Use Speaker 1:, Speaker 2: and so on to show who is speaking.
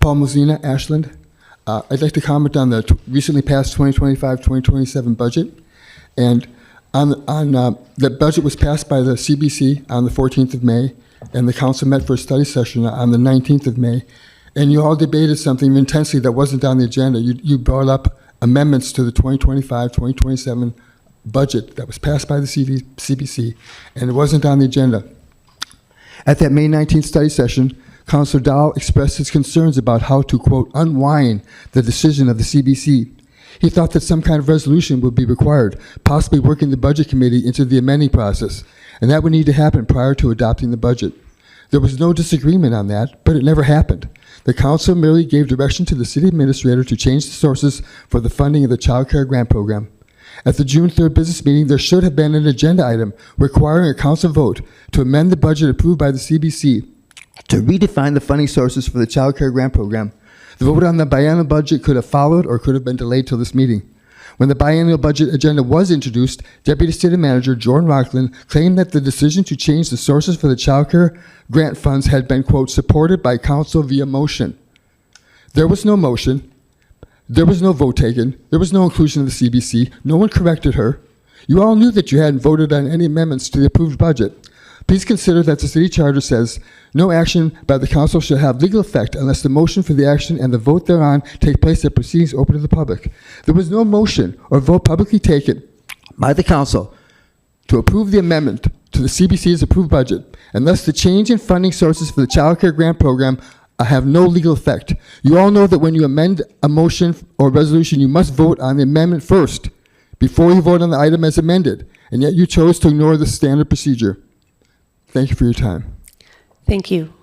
Speaker 1: Paul Mozina, Ashland. I'd like to comment on the recently passed 2025-2027 budget. And the budget was passed by the CBC on the 14th of May, and the council met for a study session on the 19th of May. And you all debated something intensely that wasn't on the agenda. You brought up amendments to the 2025-2027 budget that was passed by the CBC, and it wasn't on the agenda. At that May 19th study session, Councilor Dahl expressed his concerns about how to, quote, unwind the decision of the CBC. He thought that some kind of resolution would be required, possibly working the budget committee into the amending process, and that would need to happen prior to adopting the budget. There was no disagreement on that, but it never happened. The council merely gave direction to the city administrator to change the sources for the funding of the childcare grant program. At the June 3rd business meeting, there should have been an agenda item requiring a council vote to amend the budget approved by the CBC to redefine the funding sources for the childcare grant program. The vote on the biennial budget could have followed or could have been delayed till this meeting. When the biennial budget agenda was introduced, Deputy City Manager Jordan Rockland claimed that the decision to change the sources for the childcare grant funds had been, quote, supported by council via motion. There was no motion. There was no vote taken. There was no inclusion of the CBC. No one corrected her. You all knew that you hadn't voted on any amendments to the approved budget. Please consider that the city charter says no action by the council shall have legal effect unless the motion for the action and the vote thereon take place at proceedings open to the public. There was no motion or vote publicly taken by the council to approve the amendment to the CBC's approved budget, and thus the change in funding sources for the child care grant program have no legal effect. You all know that when you amend a motion or resolution, you must vote on the amendment first before you vote on the item as amended, and yet you chose to ignore the standard procedure. Thank you for your time.
Speaker 2: Thank you.